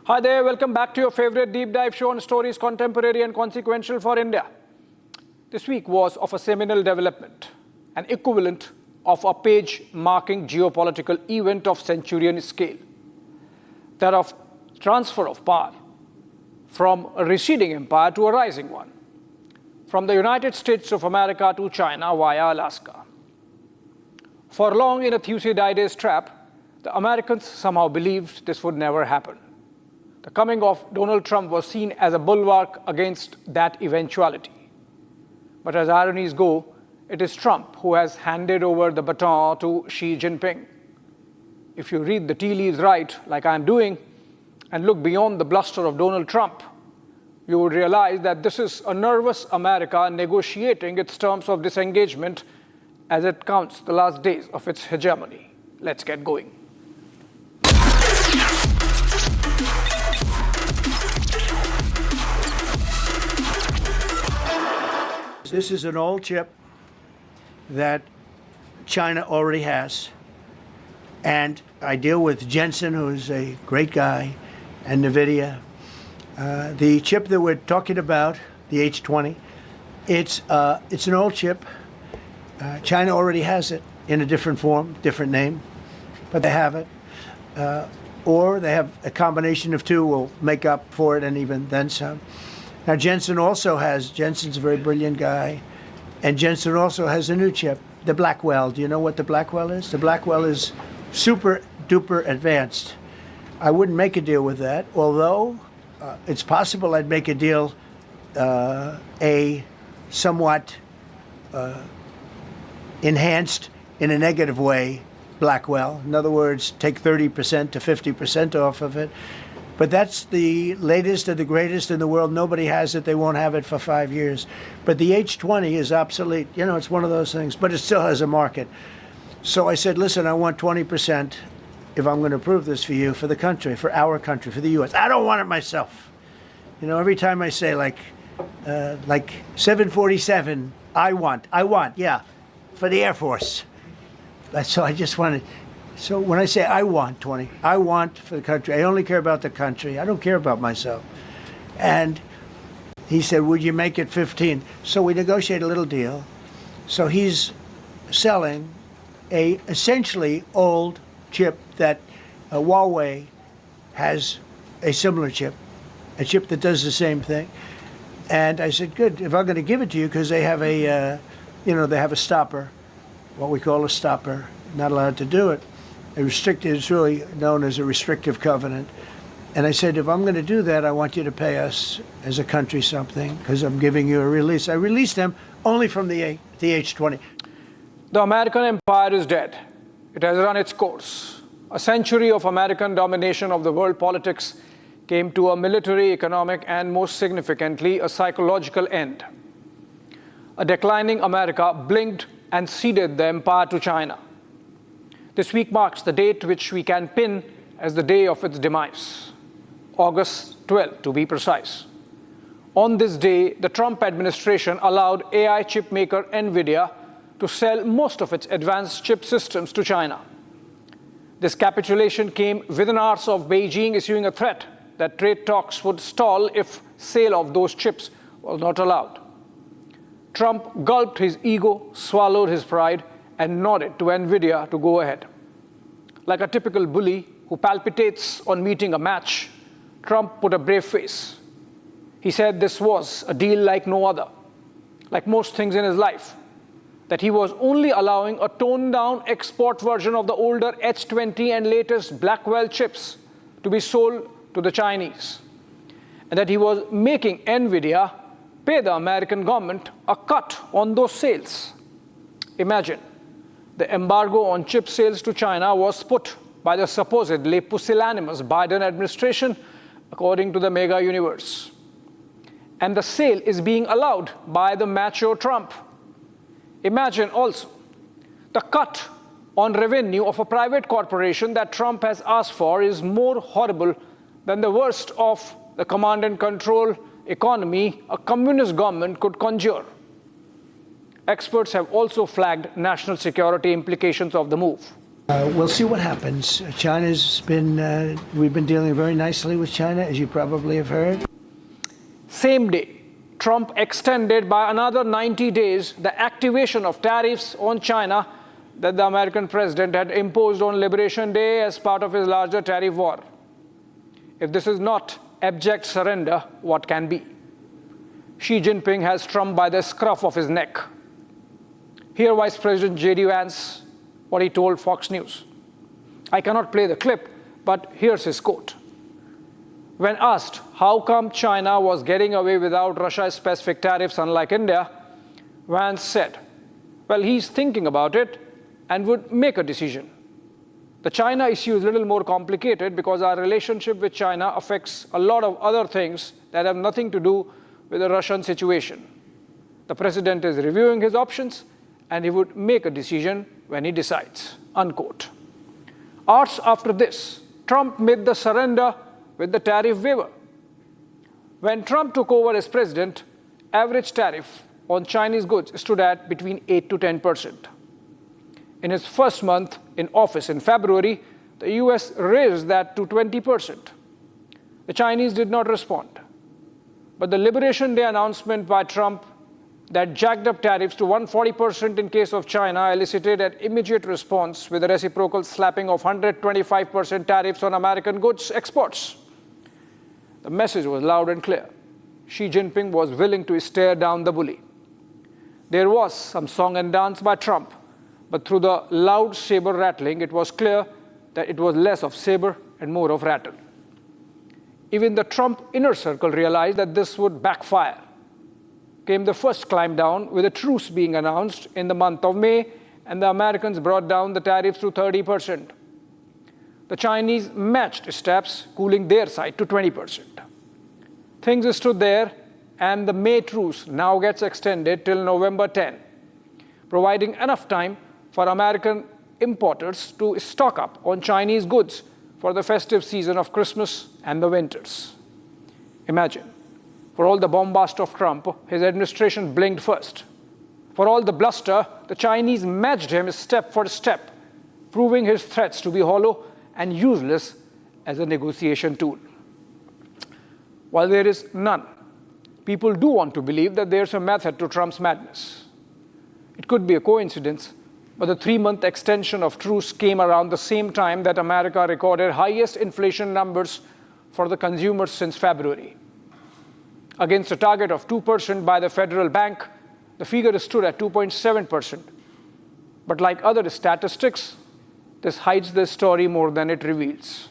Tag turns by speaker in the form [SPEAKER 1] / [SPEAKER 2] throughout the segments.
[SPEAKER 1] Hi there, welcome back to your favorite deep dive show on stories contemporary and consequential for India. This week was of a seminal development, an equivalent of a page-marking geopolitical event of centurion scale. That of transfer of power from a receding empire to a rising one, from the United States of America to China via Alaska. For long in a Thucydides trap, the Americans somehow believed this would never happen. The coming of Donald Trump was seen as a bulwark against that eventuality. But as ironies go, it is Trump who has handed over the baton to Xi Jinping. If you read the tea leaves right, like I'm doing, and look beyond the bluster of Donald Trump, you would realize that this is a nervous America negotiating its terms of disengagement as it counts the last days of its hegemony. Let's get going.
[SPEAKER 2] This is an old chip that China already has. And I deal with Jensen, who's a great guy, and NVIDIA. The chip that we're talking about, the H20, it's an old chip. China already has it in a different form, different name, but they have it. Or they have a combination of two will make up for it and even then some. Now, Jensen's a very brilliant guy, and Jensen also has a new chip, the Blackwell. Do you know what the Blackwell is? The Blackwell is super duper advanced. I wouldn't make a deal with that, although it's possible I'd make a deal, a somewhat enhanced in a negative way Blackwell. In other words, take 30% to 50% off of it. But that's the latest and the greatest in the world. Nobody has it. They won't have it for 5 years. But the H20 is obsolete. You know, it's one of those things, but it still has a market. So I said, listen, I want 20% if I'm going to approve this for you, for the country, for our country, for the U.S. I don't want it myself. You know, every time I say like 747, I want, yeah, for the Air Force. So I just wanted. So when I say I want 20, I want for the country. I only care about the country. I don't care about myself. And he said, would you make it 15? So we negotiate a little deal. So he's selling a essentially old chip that Huawei has a similar chip, a chip that does the same thing. And I said, good, if I'm going to give it to you, because they have a, they have a stopper, what we call a stopper, not allowed to do it. It's really known as a restrictive covenant. And I said, if I'm going to do that, I want you to pay us as a country something, because I'm giving you a release. I released them only from the H20.
[SPEAKER 1] The American empire is dead. It has run its course. A century of American domination of the world politics came to a military, economic, and most significantly, a psychological end. A declining America blinked and ceded the empire to China. This week marks the date which we can pin as the day of its demise, August 12 to be precise. On this day, the Trump administration allowed AI chip maker NVIDIA to sell most of its advanced chip systems to China. This capitulation came within hours of Beijing issuing a threat that trade talks would stall if sale of those chips was not allowed. Trump gulped his ego, swallowed his pride, and nodded to NVIDIA to go ahead. Like a typical bully who palpitates on meeting a match, Trump put a brave face. He said this was a deal like no other, like most things in his life, that he was only allowing a toned-down export version of the older H20 and latest Blackwell chips to be sold to the Chinese, and that he was making NVIDIA pay the American government a cut on those sales. Imagine. The embargo on chip sales to China was put by the supposedly pusillanimous Biden administration, according to the mega universe. And the sale is being allowed by the macho Trump. Imagine also the cut on revenue of a private corporation that Trump has asked for is more horrible than the worst of the command and control economy a communist government could conjure. Experts have also flagged national security implications of the move.
[SPEAKER 2] We'll see what happens. We've been dealing very nicely with China, as you probably have heard.
[SPEAKER 1] Same day, Trump extended by another 90 days the activation of tariffs on China that the American president had imposed on Liberation Day as part of his larger tariff war. If this is not abject surrender, what can be? Xi Jinping has Trump by the scruff of his neck. Here, Vice President J.D. Vance, what he told Fox News. I cannot play the clip, but here's his quote. When asked how come China was getting away without Russia-specific tariffs unlike India, Vance said, well, he's thinking about it and would make a decision. The China issue is a little more complicated because our relationship with China affects a lot of other things that have nothing to do with the Russian situation. The president is reviewing his options and he would make a decision when he decides, unquote. Hours after this, Trump made the surrender with the tariff waiver. When Trump took over as president, average tariff on Chinese goods stood at between 8 to 10%. In his first month in office in February, the US raised that to 20%. The Chinese did not respond. But the Liberation Day announcement by Trump that jacked up tariffs to 140% in case of China elicited an immediate response with a reciprocal slapping of 125% tariffs on American goods exports. The message was loud and clear. Xi Jinping was willing to stare down the bully. There was some song and dance by Trump, but through the loud saber rattling, it was clear that it was less of saber and more of rattle. Even the Trump inner circle realized that this would backfire. Came the first climb down with a truce being announced in the month of May, and the Americans brought down the tariffs to 30%. The Chinese matched steps, cooling their side to 20%. Things stood there, and the May truce now gets extended till November 10, providing enough time for American importers to stock up on Chinese goods for the festive season of Christmas and the winters. Imagine. For all the bombast of Trump, his administration blinked first. For all the bluster, the Chinese matched him step for step, proving his threats to be hollow and useless as a negotiation tool. While there is none, people do want to believe that there's a method to Trump's madness. It could be a coincidence, but the 3-month extension of truce came around the same time that America recorded highest inflation numbers for the consumers since February. Against a target of 2% by the Federal Bank, the figure stood at 2.7%. But like other statistics, this hides the story more than it reveals.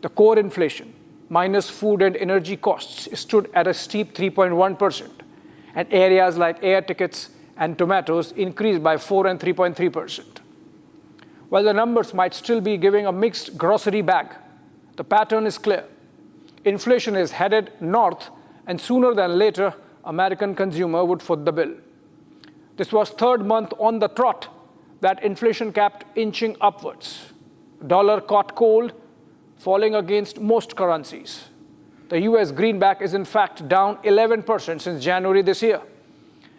[SPEAKER 1] The core inflation, minus food and energy costs, stood at a steep 3.1%, and areas like air tickets and tomatoes increased by 4 and 3.3%. While the numbers might still be giving a mixed grocery bag, the pattern is clear. Inflation is headed north, and sooner than later, American consumer would foot the bill. This was third month on the trot that inflation kept inching upwards. Dollar caught cold, falling against most currencies. The US greenback is in fact down 11% since January this year.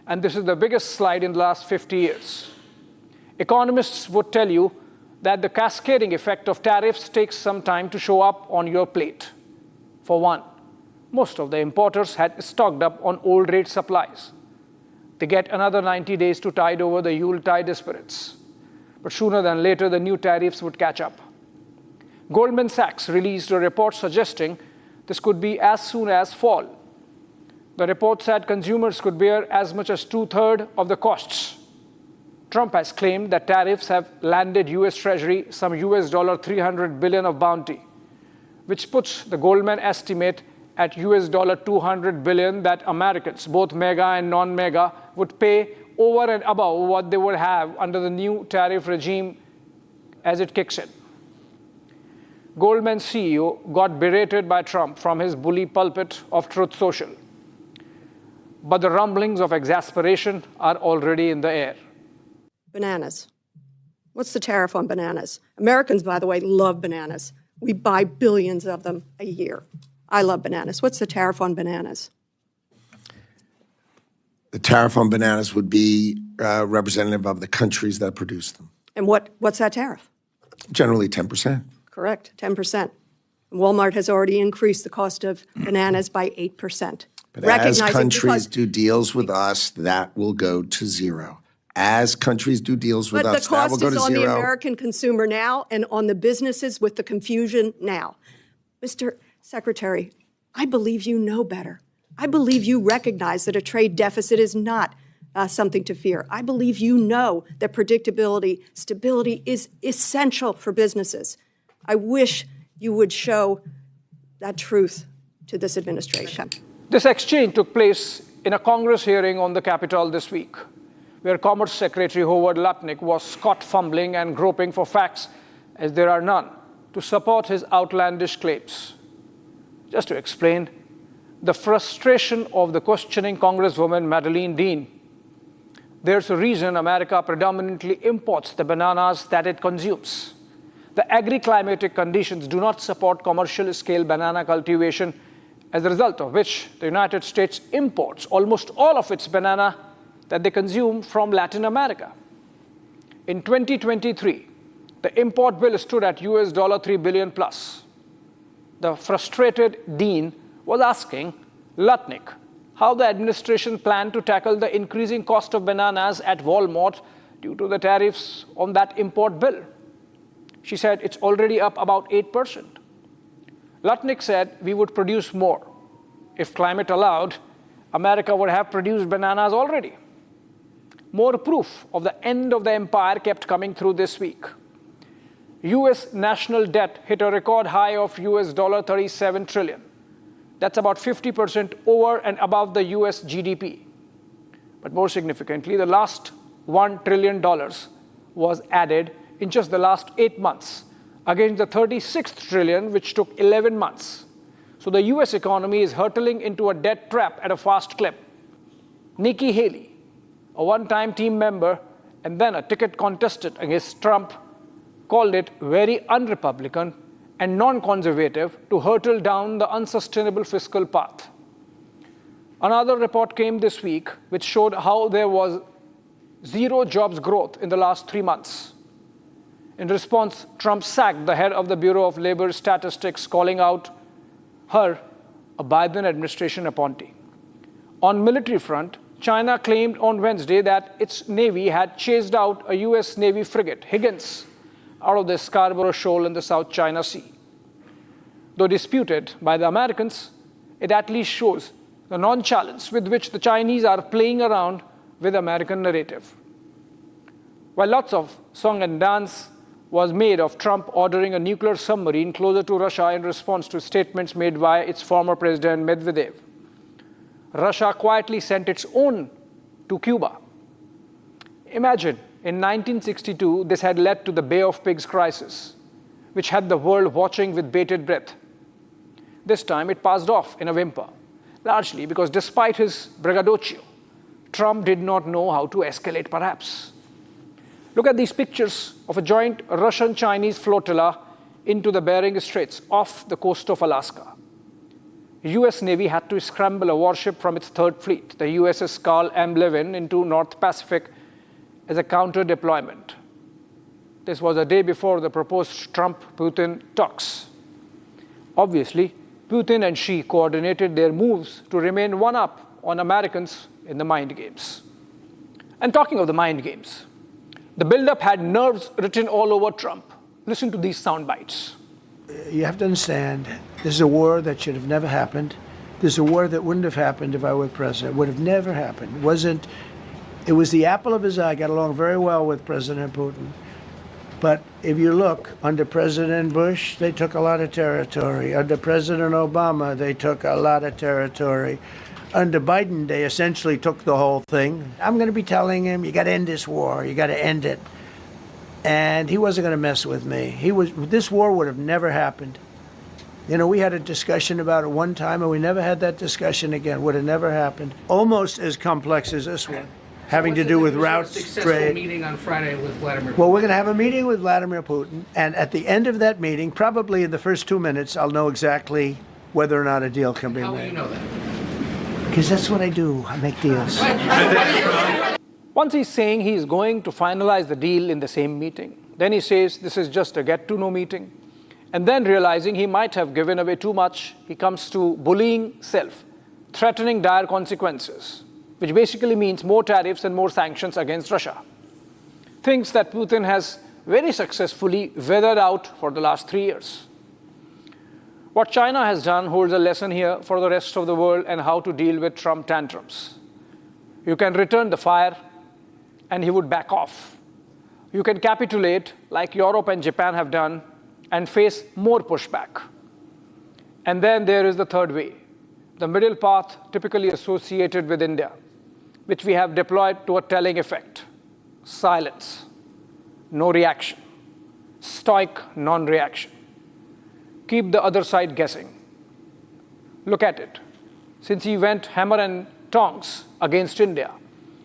[SPEAKER 1] And this is the biggest slide in the last 50 years. Economists would tell you that the cascading effect of tariffs takes some time to show up on your plate. For one, most of the importers had stocked up on old rate supplies. They get another 90 days to tide over the Yuletide spirits. But sooner than later, the new tariffs would catch up. Goldman Sachs released a report suggesting this could be as soon as fall. The report said consumers could bear as much as 2/3 of the costs. Trump has claimed that tariffs have landed US Treasury some US $300 billion of bounty, which puts the Goldman estimate at US $200 billion that Americans, both mega and non-mega, would pay over and above what they would have under the new tariff regime as it kicks in. Goldman CEO got berated by Trump from his bully pulpit of Truth Social. But the rumblings of exasperation are already in the air.
[SPEAKER 3] Bananas. What's the tariff on bananas? Americans, by the way, love bananas. We buy billions of them a year. I love bananas. What's the tariff on bananas?
[SPEAKER 4] The tariff on bananas would be representative of the countries that produce them.
[SPEAKER 3] And what's that tariff?
[SPEAKER 4] Generally 10%.
[SPEAKER 3] Correct, 10%. Walmart has already increased the cost of bananas by 8%.
[SPEAKER 4] But as countries do deals with us, that will go to zero. As countries do deals with us, that will go to zero.
[SPEAKER 3] But the cost is on the American consumer now and on the businesses with the confusion now. Mr. Secretary, I believe you know better. I believe you recognize that a trade deficit is not something to fear. I believe you know that predictability, stability is essential for businesses. I wish you would show that truth to this administration.
[SPEAKER 1] This exchange took place in a Congress hearing on the Capitol this week, where Commerce Secretary Howard Lutnick was caught fumbling and groping for facts, as there are none, to support his outlandish claims. Just to explain, the frustration of the questioning Congresswoman Madeleine Dean. There's a reason America predominantly imports the bananas that it consumes. The agri-climatic conditions do not support commercial-scale banana cultivation, as a result of which the United States imports almost all of its banana that they consume from Latin America. In 2023, the import bill stood at $3 billion plus. The frustrated Dean was asking Lutnick how the administration planned to tackle the increasing cost of bananas at Walmart due to the tariffs on that import bill. She said it's already up about 8%. Lutnick said we would produce more. If climate allowed, America would have produced bananas already. More proof of the end of the empire kept coming through this week. US national debt hit a record high of $37 trillion. That's about 50% over and above the US GDP. But more significantly, the last $1 trillion was added in just the last 8 months, against the 36th trillion, which took 11 months. So the US economy is hurtling into a debt trap at a fast clip. Nikki Haley, a one-time team member and then a ticket contestant against Trump, called it very un-Republican and non-conservative to hurtle down the unsustainable fiscal path. Another report came this week which showed how there was zero jobs growth in the last 3 months. In response, Trump sacked the head of the Bureau of Labor Statistics, calling out her a Biden administration appointee. On military front, China claimed on Wednesday that its Navy had chased out a US Navy frigate, Higgins, out of the Scarborough Shoal in the South China Sea. Though disputed by the Americans, it at least shows the nonchalance with which the Chinese are playing around with American narrative. While lots of song and dance was made of Trump ordering a nuclear submarine closer to Russia in response to statements made by its former president Medvedev, Russia quietly sent its own to Cuba. Imagine, in 1962, this had led to the Bay of Pigs crisis, which had the world watching with bated breath. This time, it passed off in a whimper, largely because despite his braggadocio, Trump did not know how to escalate, perhaps. Look at these pictures of a joint Russian-Chinese flotilla into the Bering Straits off the coast of Alaska. The US Navy had to scramble a warship from its third fleet, the USS Carl M. Levin, into North Pacific as a counter-deployment. This was a day before the proposed Trump-Putin talks. Obviously, Putin and Xi coordinated their moves to remain one-up on Americans in the mind games. And talking of the mind games, the buildup had nerves written all over Trump. Listen to these sound bites.
[SPEAKER 2] You have to understand, this is a war that should have never happened. This is a war that wouldn't have happened if I were president. It would have never happened. It was the apple of his eye. I got along very well with President Putin. But if you look, under President Bush, they took a lot of territory. Under President Obama, they took a lot of territory. Under Biden, they essentially took the whole thing. I'm going to be telling him, you got to end this war. You got to end it. And he wasn't going to mess with me. This war would have never happened. You know, we had a discussion about it one time, and we never had that discussion again. Would have never happened. Almost as complex as this one, having to do with routes, trade.
[SPEAKER 5] Successful meeting on Friday with Vladimir Putin.
[SPEAKER 2] Well, we're going to have a meeting with Vladimir Putin, and at the end of that meeting, probably in the first 2 minutes, I'll know exactly whether or not a deal can be
[SPEAKER 5] How will
[SPEAKER 2] made.
[SPEAKER 5] you know that?
[SPEAKER 2] Because that's what I do. I make deals.
[SPEAKER 1] Once he's saying he's going to finalize the deal in the same meeting, Then he says this is just a get-to-know meeting. And then realizing he might have given away too much, he comes to bullying self, threatening dire consequences, which basically means more tariffs and more sanctions against Russia. Things that Putin has very successfully weathered out for the last 3 years. What China has done holds a lesson here for the rest of the world and how to deal with Trump tantrums. You can return the fire and he would back off. You can capitulate like Europe and Japan have done and face more pushback. And then there is the third way, the middle path typically associated with India, which we have deployed to a telling effect. Silence, no reaction, stoic non-reaction. Keep the other side guessing. Look at it. Since he went hammer and tongs against India,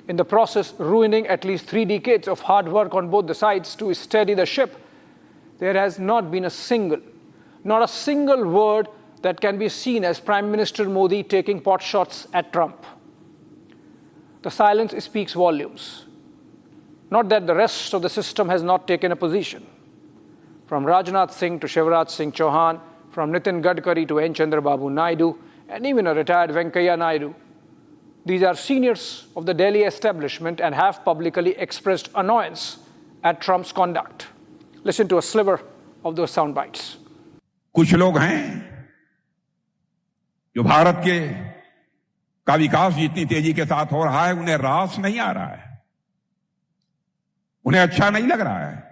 [SPEAKER 1] in the process ruining at least 3 decades of hard work on both the sides to steady the ship, there has not been not a single word that can be seen as Prime Minister Modi taking pot shots at Trump. The silence speaks volumes. Not that the rest of the system has not taken a position. From Rajnath Singh to Shivraj Singh Chauhan, from Nitin Gadkari to N. Chandrababu Naidu, and even a retired Venkaiah Naidu. These are seniors of the Delhi establishment and have publicly expressed annoyance at Trump's conduct. Listen to a sliver of those sound bites.
[SPEAKER 6] कुछ लोग हैं जो भारत के का विकास जितनी तेजी के साथ हो रहा है उन्हें रास नहीं आ रहा है, उन्हें अच्छा नहीं लग रहा है।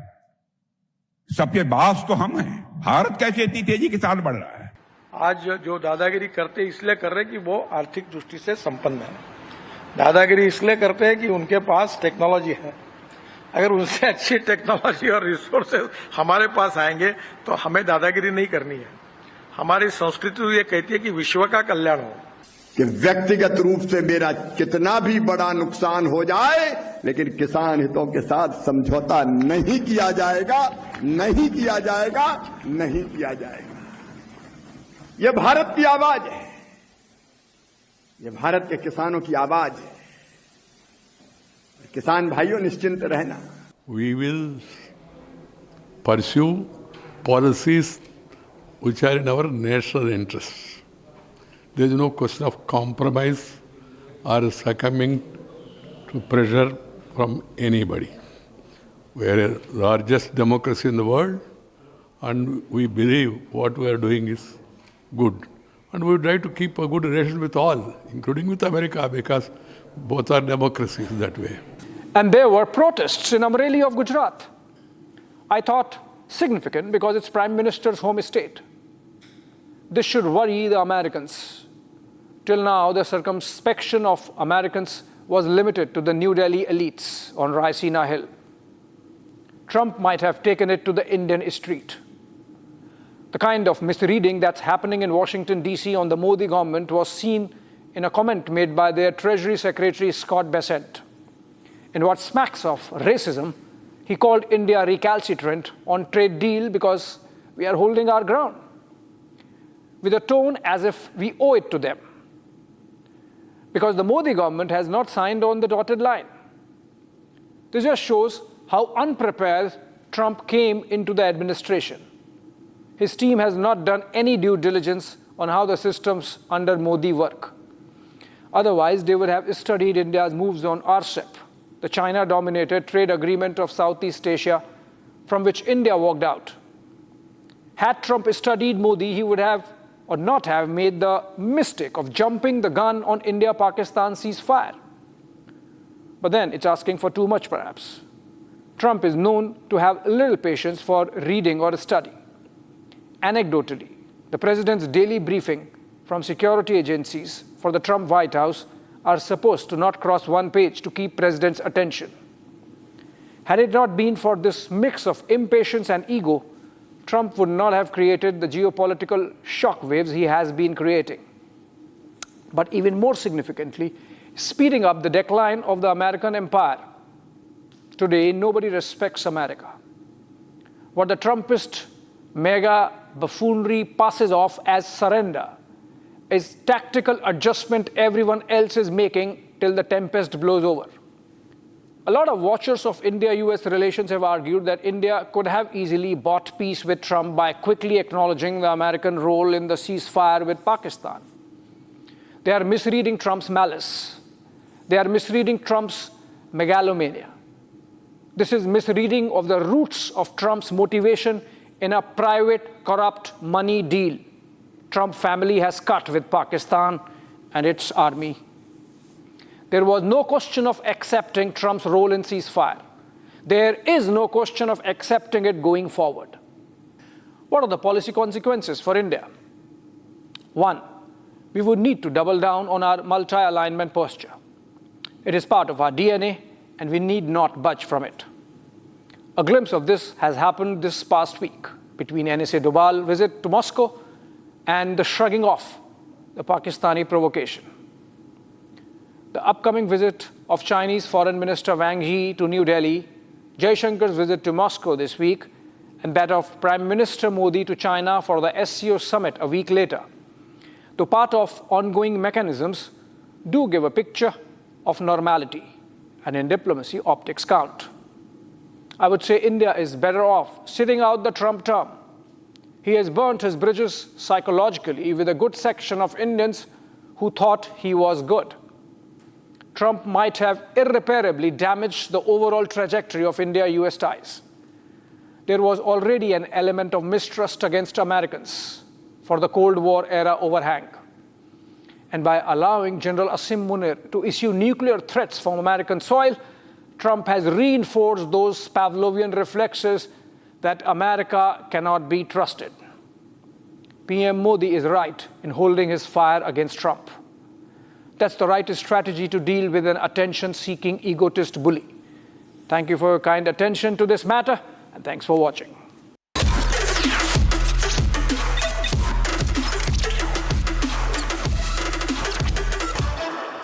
[SPEAKER 6] सबके बास तो हम हैं, भारत कैसे इतनी तेजी के साथ बढ़ रहा है।
[SPEAKER 7] आज जो दादागिरी करते इसलिए कर रहे कि वो आर्थिक दृष्टि से संपन्न है। दादागिरी इसलिए करते हैं कि उनके पास टेक्नोलॉजी है। अगर उनसे अच्छी टेक्नोलॉजी और रिसोर्सेज हमारे पास आएंगे तो हमें दादागिरी नहीं करनी है। हमारी संस्कृति तो ये कहती है कि विश्व का कल्याण हो।
[SPEAKER 8] कि व्यक्तिगत रूप से मेरा कितना भी बड़ा नुकसान हो जाए, लेकिन किसान हितों के साथ समझौता नहीं किया जाएगा, नहीं किया जाएगा, नहीं किया जाएगा। ये भारत की आवाज है, ये भारत के किसानों की आवाज है। किसान भाइयों निश्चिंत रहना।
[SPEAKER 9] We will pursue policies which are in our national interests. There is no question of compromise or succumbing to pressure from anybody. We are the largest democracy in the world, and we believe what we are doing is good. And we try to keep a good relation with all, including with America, because both are democracies that way.
[SPEAKER 1] And there were protests in Amreli of Gujarat. I thought significant because it's Prime Minister's home state. This should worry the Americans. Till now, the circumspection of Americans was limited to the New Delhi elites on Raisina Hill. Trump might have taken it to the Indian street. The kind of misreading that's happening in Washington, D.C. on the Modi government was seen in a comment made by their Treasury Secretary Scott Bessent. In what smacks of racism, he called India recalcitrant on trade deal because we are holding our ground, with a tone as if we owe it to them, because the Modi government has not signed on the dotted line. This just shows how unprepared Trump came into the administration. His team has not done any due diligence on how the systems under Modi work. Otherwise, they would have studied India's moves on RCEP, the China-dominated trade agreement of Southeast Asia, from which India walked out. Had Trump studied Modi, he would have or not have made the mistake of jumping the gun on India-Pakistan ceasefire. But then it's asking for too much, perhaps. Trump is known to have little patience for reading or study. Anecdotally, the president's daily briefing from security agencies for the Trump White House are supposed to not cross one page to keep president's attention. Had it not been for this mix of impatience and ego, Trump would not have created the geopolitical shockwaves he has been creating. But even more significantly, speeding up the decline of the American empire. Today, nobody respects America. What the Trumpist mega buffoonery passes off as surrender is tactical adjustment everyone else is making till the tempest blows over. A lot of watchers of India-US relations have argued that India could have easily bought peace with Trump by quickly acknowledging the American role in the ceasefire with Pakistan. They are misreading Trump's malice. They are misreading Trump's megalomania. This is misreading of the roots of Trump's motivation in a private, corrupt money deal Trump family has cut with Pakistan and its army. There was no question of accepting Trump's role in ceasefire. There is no question of accepting it going forward. What are the policy consequences for India? One, we would need to double down on our multi-alignment posture. It is part of our DNA, and we need not budge from it. A glimpse of this has happened this past week between NSA Dobal's visit to Moscow and the shrugging off the Pakistani provocation. The upcoming visit of Chinese Foreign Minister Wang Yi to New Delhi, Jaishankar's visit to Moscow this week, and that of Prime Minister Modi to China for the SCO summit a week later, though part of ongoing mechanisms, do give a picture of normality, and in diplomacy, optics count. I would say India is better off sitting out the Trump term. He has burnt his bridges psychologically with a good section of Indians who thought he was good. Trump might have irreparably damaged the overall trajectory of India-US ties. There was already an element of mistrust against Americans for the Cold War era overhang. And by allowing General Asim Munir to issue nuclear threats from American soil, Trump has reinforced those Pavlovian reflexes that America cannot be trusted. PM Modi is right in holding his fire against Trump. That's the right strategy to deal with an attention-seeking egotist bully. Thank you for your kind attention to this matter, and thanks for watching.